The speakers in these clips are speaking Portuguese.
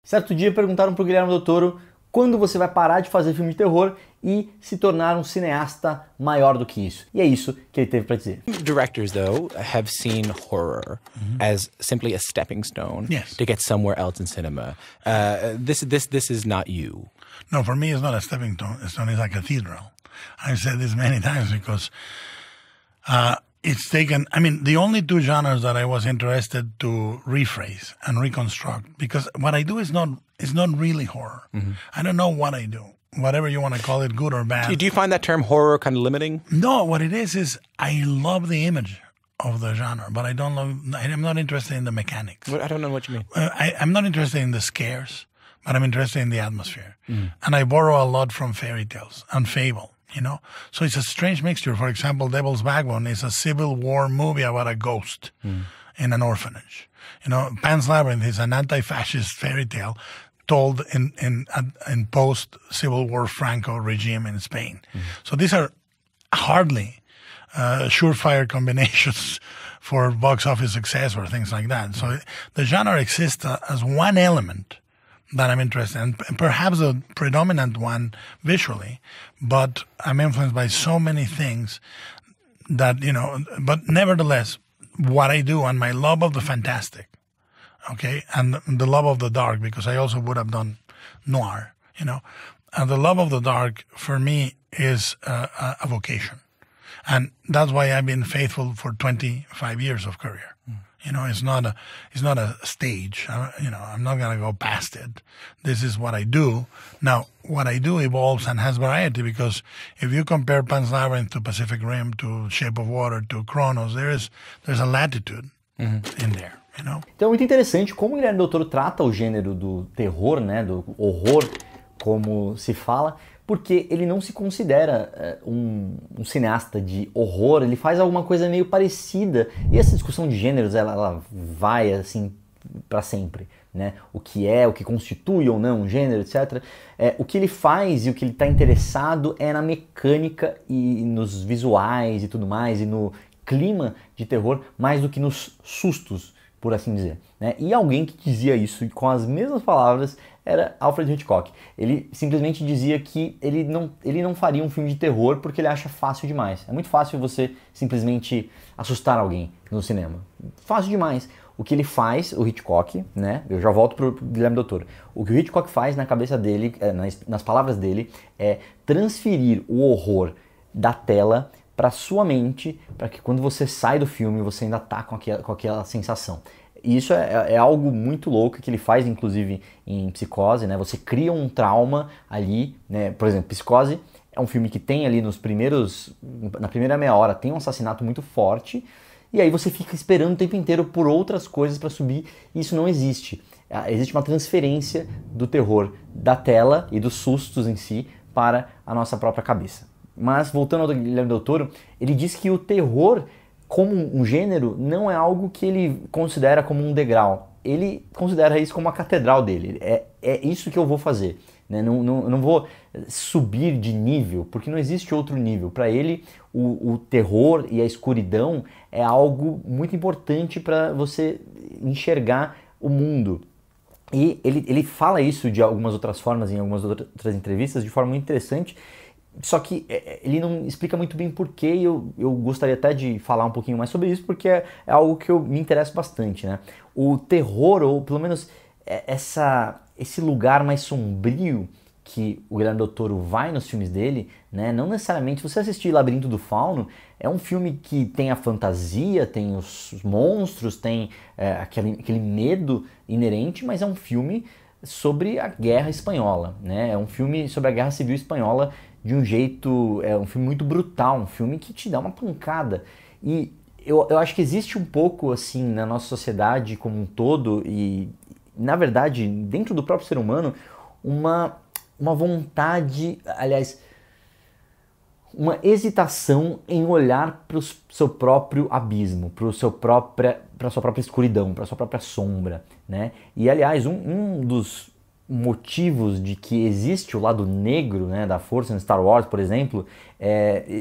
Certo dia perguntaram para o Guilherme Del Toro quando você vai parar de fazer filme de terror e se tornar um cineasta maior do que isso. E é isso que ele teve para dizer. Directors, though, have seen horror as simply a stepping stone to get somewhere else in cinema. This is not you. No, for me, it's not a stepping stone. It's a cathedral. I've said this many times because it's taken. I mean, the only two genres that I was interested to rephrase and reconstruct, because what I do is not really horror. I don't know what I do. Whatever you want to call it, good or bad. Do you find that term horror kind of limiting? No, what it is I love the image of the genre, but I'm not interested in the mechanics. I don't know what you mean. I'm not interested in the scares, but I'm interested in the atmosphere. And I borrow a lot from fairy tales and fable, you know? So it's a strange mixture. For example, Devil's Backbone is a Civil War movie about a ghost in an orphanage. You know, Pan's Labyrinth is an anti-fascist fairy tale told in post-Civil War Franco regime in Spain. So these are hardly surefire combinations for box office success or things like that. So the genre exists as one element that I'm interested in, and perhaps the predominant one visually, but I'm influenced by so many things that, you know, but nevertheless, what I do and my love of the fantastic, okay, and the love of the dark, because I also would have done noir, you know, and the love of the dark for me is a vocation. And that's why I've been faithful for 25 years of career. You know, it's not a stage. You know, I'm not going to go past it. This is what I do. Now, what I do evolves and has variety, because if you compare Pan's Labyrinth to Pacific Rim, to Shape of Water, to Chronos, there's a latitude in there. You know? Então é muito interessante como o Guilherme Del Toro trata o gênero do terror, né, do horror, como se fala, porque ele não se considera um cineasta de horror, ele faz alguma coisa meio parecida. E essa discussão de gêneros, ela vai assim para sempre, né? O que constitui ou não um gênero, etc. O que ele faz e o que ele está interessado é na mecânica e nos visuais e tudo mais, e no clima de terror, mais do que nos sustos, por assim dizer, né? E alguém que dizia isso com as mesmas palavras era Alfred Hitchcock. Ele simplesmente dizia que ele não faria um filme de terror porque ele acha fácil demais. É muito fácil você simplesmente assustar alguém no cinema. Fácil demais. O que ele faz, o Hitchcock, né? Eu já volto pro Guilherme Del Toro. O que o Hitchcock faz na cabeça dele, nas palavras dele, é transferir o horror da tela para sua mente, para que quando você sai do filme você ainda tá com aquela sensação. E isso é algo muito louco que ele faz, inclusive, em Psicose, né? Você cria um trauma ali, né? Por exemplo, Psicose é um filme que tem ali na primeira meia hora, tem um assassinato muito forte, e aí você fica esperando o tempo inteiro por outras coisas para subir, e isso não existe. Existe uma transferência do terror da tela e dos sustos em si para a nossa própria cabeça. Mas, voltando ao Guilherme Del Toro, ele diz que o terror, como um gênero, não é algo que ele considera como um degrau. Ele considera isso como a catedral dele. É isso que eu vou fazer, né? Não vou subir de nível, porque não existe outro nível. Para ele, o terror e a escuridão é algo muito importante para você enxergar o mundo. E ele fala isso de algumas outras formas, em algumas outras entrevistas, de forma muito interessante. Só que ele não explica muito bem porquê, e eu gostaria até de falar um pouquinho mais sobre isso, porque é algo que eu me interesso bastante, né? O terror, ou pelo menos esse lugar mais sombrio que o Guilherme Del Toro vai nos filmes dele, né? Não necessariamente, se você assistir Labirinto do Fauno, é um filme que tem a fantasia, tem os monstros, tem aquele medo inerente, mas é um filme sobre a Guerra Espanhola, né? É um filme sobre a Guerra Civil Espanhola de um jeito, é um filme muito brutal, um filme que te dá uma pancada. E eu acho que existe um pouco, assim, na nossa sociedade como um todo, e na verdade, dentro do próprio ser humano, uma vontade, aliás, uma hesitação em olhar para o seu próprio abismo, para sua própria escuridão, para sua própria sombra, né? E aliás, um dos motivos de que existe o lado negro, né, da força no Star Wars, por exemplo,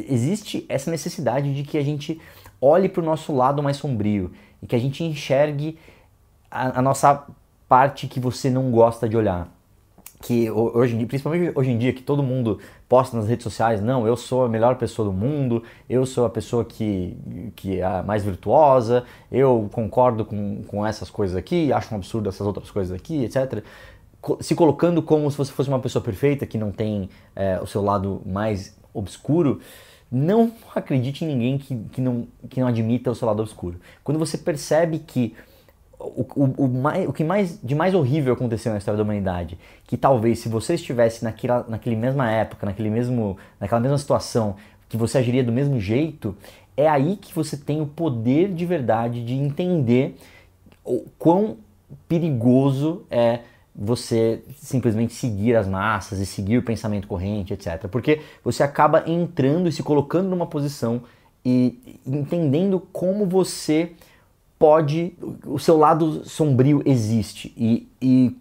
existe essa necessidade de que a gente olhe para o nosso lado mais sombrio e que a gente enxergue a nossa parte que você não gosta de olhar. Que hoje em dia, principalmente hoje em dia, que todo mundo posta nas redes sociais, não, eu sou a melhor pessoa do mundo, eu sou a pessoa que é a mais virtuosa, eu concordo com essas coisas aqui, acho um absurdo essas outras coisas aqui, etc. Se colocando como se você fosse uma pessoa perfeita, que não tem o seu lado mais obscuro. Não acredite em ninguém que não admita o seu lado obscuro. Quando você percebe que o que de mais horrível aconteceu na história da humanidade, que talvez se você estivesse naquela mesma época, naquela mesma situação, que você agiria do mesmo jeito, é aí que você tem o poder de verdade de entender o quão perigoso é você simplesmente seguir as massas e seguir o pensamento corrente, etc. Porque você acaba entrando e se colocando numa posição e entendendo como você o seu lado sombrio existe. E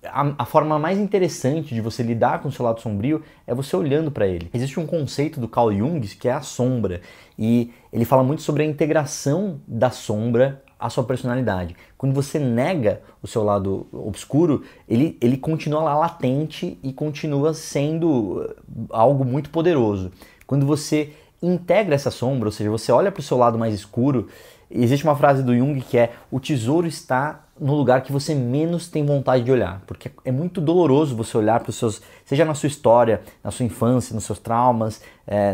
a forma mais interessante de você lidar com o seu lado sombrio é você olhando para ele. Existe um conceito do Carl Jung que é a sombra, e ele fala muito sobre a integração da sombra à sua personalidade. Quando você nega o seu lado obscuro, ele continua lá latente e continua sendo algo muito poderoso. Quando você integra essa sombra, ou seja, você olha para o seu lado mais escuro, existe uma frase do Jung que é: o tesouro está no lugar que você menos tem vontade de olhar, porque é muito doloroso você olhar para os seus, seja na sua história, na sua infância, nos seus traumas,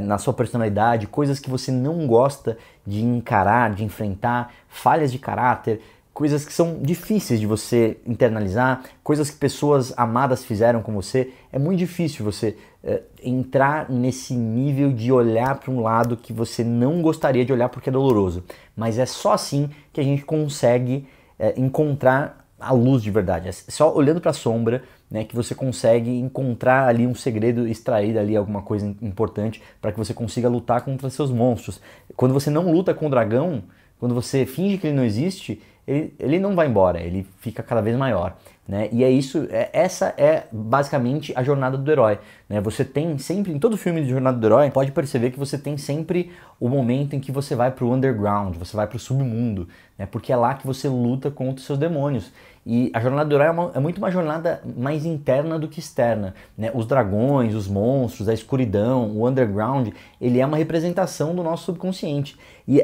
na sua personalidade, coisas que você não gosta de encarar, de enfrentar, falhas de caráter, coisas que são difíceis de você internalizar, coisas que pessoas amadas fizeram com você. É muito difícil você entrar nesse nível de olhar para um lado que você não gostaria de olhar porque é doloroso. Mas é só assim que a gente consegue encontrar a luz de verdade. É só olhando para a sombra, né, que você consegue encontrar ali um segredo, extrair ali alguma coisa importante para que você consiga lutar contra seus monstros. Quando você não luta com o dragão, quando você finge que ele não existe, ele não vai embora, ele fica cada vez maior, né? E essa é basicamente a jornada do herói, né? Você tem sempre, em todo filme de jornada do herói, pode perceber que você tem sempre o momento em que você vai para o underground, você vai para o submundo, né? Porque é lá que você luta contra os seus demônios. E a jornada do herói é muito uma jornada mais interna do que externa, né? Os dragões, os monstros, a escuridão, o underground, ele é uma representação do nosso subconsciente. E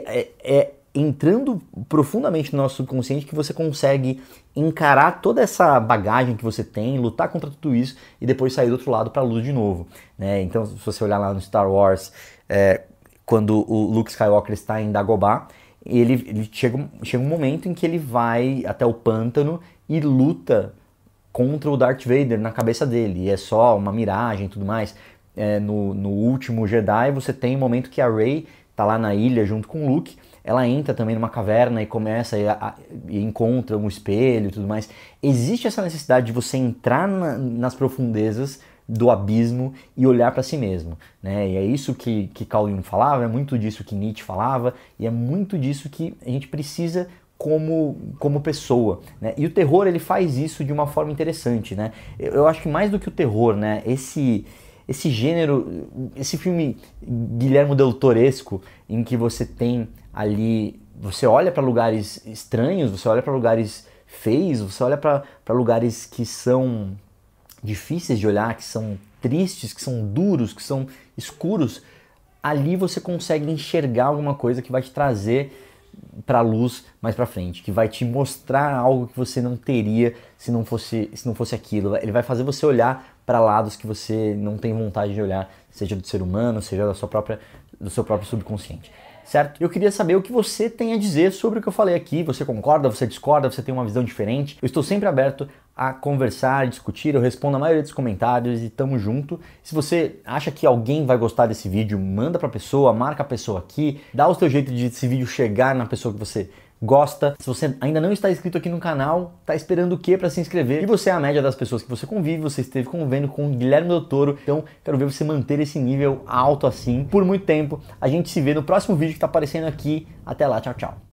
entrando profundamente no nosso subconsciente que você consegue encarar toda essa bagagem que você tem, lutar contra tudo isso e depois sair do outro lado para a luz de novo, né? Então, se você olhar lá no Star Wars, quando o Luke Skywalker está em Dagobah, ele chega um momento em que ele vai até o pântano e luta contra o Darth Vader na cabeça dele, e é só uma miragem e tudo mais. No último Jedi, você tem um momento que a Rey está lá na ilha junto com o Luke. Ela entra também numa caverna e começa e encontra um espelho e tudo mais. Existe essa necessidade de você entrar nas profundezas do abismo e olhar para si mesmo, né? E é isso que Carl Jung falava, é muito disso que Nietzsche falava, e é muito disso que a gente precisa como pessoa, né? E o terror, ele faz isso de uma forma interessante, né? Eu acho que mais do que o terror, né? Esse gênero, esse filme Guillermo del Toresco, em que você tem ali, você olha para lugares estranhos, você olha para lugares feios, você olha para lugares que são difíceis de olhar, que são tristes, que são duros, que são escuros. Ali você consegue enxergar alguma coisa que vai te trazer para a luz mais para frente, que vai te mostrar algo que você não teria se não fosse aquilo. Ele vai fazer você olhar para lados que você não tem vontade de olhar, seja do ser humano, seja do seu próprio subconsciente. Certo? Eu queria saber o que você tem a dizer sobre o que eu falei aqui. Você concorda, você discorda, você tem uma visão diferente? Eu estou sempre aberto a conversar, discutir, eu respondo a maioria dos comentários e tamo junto. Se você acha que alguém vai gostar desse vídeo, manda pra pessoa, marca a pessoa aqui, dá o seu jeito de esse vídeo chegar na pessoa que você gosta. Se você ainda não está inscrito aqui no canal, tá esperando o quê para se inscrever? E você é a média das pessoas que você convive, você esteve convivendo com o Guilherme Del Toro, então quero ver você manter esse nível alto assim por muito tempo. A gente se vê no próximo vídeo que tá aparecendo aqui. Até lá, tchau, tchau.